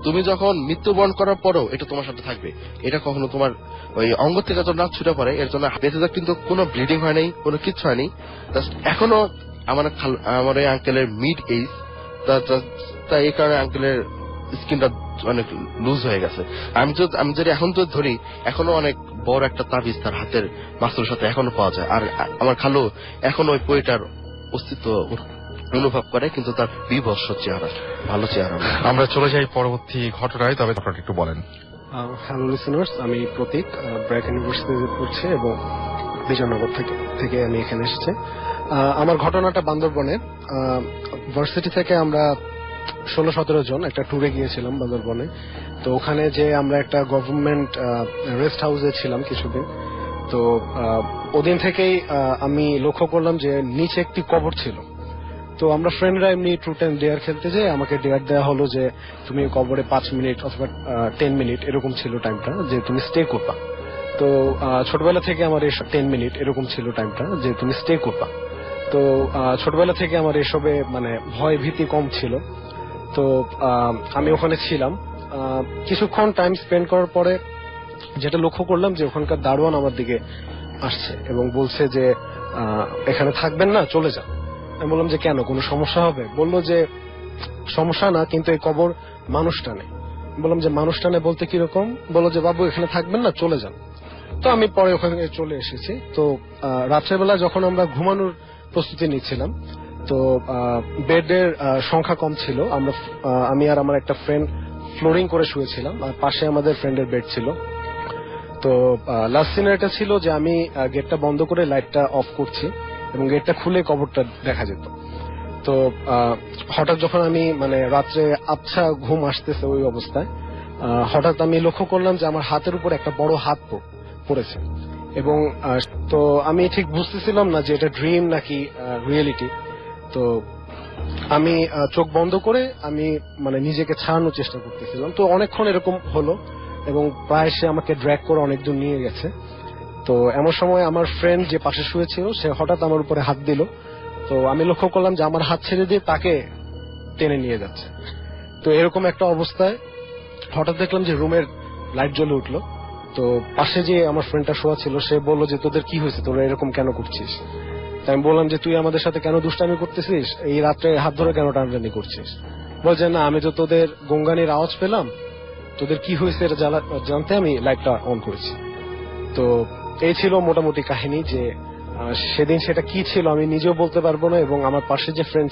তুমি যখন মৃত্যুবরণ করার পরও এটা তোমার সাথে থাকবে, এটা কখনো তোমার ওই অঙ্গ থেকে যখন না ছুটে পড়ে এর জন্য বেঁধে দেয়। কিন্তু কোনো ব্লিডিং হয় নাই, কোনো কিচ্ছু হয়নি। এখনো আমার এই আঙ্কেলের মিড এজ, তা এই কারণে আঙ্কেলের স্কিনটা অনেক লুজ হয়ে গেছে। আমি যদি এখন তো ধরি, এখনো অনেক বড় একটা তাবিজ তার হাতের মাসুলের সাথে এখনো পাওয়া যায়। আর আমার খালু এখন ওই পরীটার অস্তিত্ব অনুভব করে, কিন্তু তার বিভৎস চেহারা, ভালো চেহারা। আমরা চলে যাই পরবর্তী ঘটনায়, তবে ঘটনাটা একটু বলেন। হ্যালো লিসেনার্স, আমি প্রতীক, ব্র্যাক ইউনিভার্সিটিতে পড়ছি এবং বিজয়নগর থেকে আমি এখানে এসেছি। আমার ঘটনাটা বান্দরবনের ভার্সিটি থেকে আমরা 16-17 জন একটা ট্যুরে গিয়েছিলাম বান্দরবনে। তো ওখানে যে আমরা একটা গভর্নমেন্ট রেস্ট হাউসে ছিলাম কিছুদিন। তো ওদিন থেকেই আমি লক্ষ্য করলাম যে নিচে একটি কবর ছিল। তো আমরা ফ্রেন্ডরা এমনি ট্রুথ এন্ড ডেয়ার খেলতে যাই, আমাকে ডেয়ার দেওয়া হলো যে তুমি কবরে 5 মিনিট অথবা 10 মিনিট এরকম ছিল টাইমটা, যে তুমি স্টে করবা। তো ছোটবেলা থেকে আমার 10 মিনিট এরকম ছিল টাইমটা, যে তুমি স্টে করবা। তো ছোটবেলা থেকে আমার এসবে মানে ভয় ভীতি কম ছিল। তো আমি ওখানে ছিলাম। কিছুক্ষণ টাইম স্পেন্ড করার পরে যেটা লক্ষ্য করলাম যে ওখানকার দারোয়ান আমার দিকে আসছে এবং বলছে যে এখানে থাকবেন না, চলে যান। আমি বললাম যে কেন, কোনো সমস্যা হবে? বললো যে সমস্যা না, কিন্তু এই কবর মানুষ টানে। বললাম যে মানুষ টানে বলতে কিরকম? বললো যে বাবু এখানে থাকবেন না, চলে যান। তো আমি পরে ওখানে চলে এসেছি। তো রাত্রেবেলা যখন আমরা ঘুমানোর প্রস্তুতি নিচ্ছিলাম, তো বেডের সংখ্যা কম ছিল। আমি আর আমার একটা ফ্রেন্ড ফ্লোরিং করে শুয়েছিলাম আর পাশে আমাদের ফ্রেন্ডের বেড ছিল। তো লাস্ট সিনে এটা ছিল যে আমি গেটটা বন্ধ করে লাইটটা অফ করছি এবং গেটটা খুলে কবরটা দেখা যেত। তো হঠাৎ যখন আমি মানে রাত্রে আবছা ঘুম আসতেছে ওই অবস্থায় হঠাৎ আমি লক্ষ্য করলাম যে আমার হাতের উপর একটা বড় হাত পড়েছে এবং তো আমি ঠিক বুঝতেছিলাম না যে এটা ড্রিম নাকি রিয়েলিটি। তো আমি চোখ বন্ধ করে আমি মানে নিজেকে ছাড়ানোর চেষ্টা করতেছিলাম। তো অনেকক্ষণ এরকম হলো এবং প্রায় সে আমাকে ড্র্যাগ করে অনেক দূর নিয়ে গেছে। তো এমন সময় আমার ফ্রেন্ড যে পাশে শুয়েছিল সে হঠাৎ আমার উপরে হাত দিল। তো আমি লক্ষ্য করলাম যে আমার হাত ছেড়ে দিয়ে তাকে টেনে নিয়ে যাচ্ছে। তো এরকম একটা অবস্থায় হঠাৎ দেখলাম যে রুমের লাইট জ্বলে উঠলো। তো পাশে যে আমার ফ্রেন্ডটা শোয়া ছিল সে বললো যে তোদের কি হয়েছে, তোরা এরকম কেন করছিস? তাই আমি বললাম যে তুই আমাদের সাথে কেন দুষ্টামি করতেছিস, এই রাত্রে হাত ধরে কেন টানাটানি করছিস? বলছে না, আমি তো তোদের গঙ্গানির আওয়াজ পেলাম, তোদের কি হয়েছে এটা জানতে আমি লাইটটা অন করেছি। তো এই ছিল মোটামুটি কাহিনী। যে সেদিন সেটা কি ছিল আমি নিজেও বলতে পারবো না এবং আমার পাশে যে ফ্রেন্ড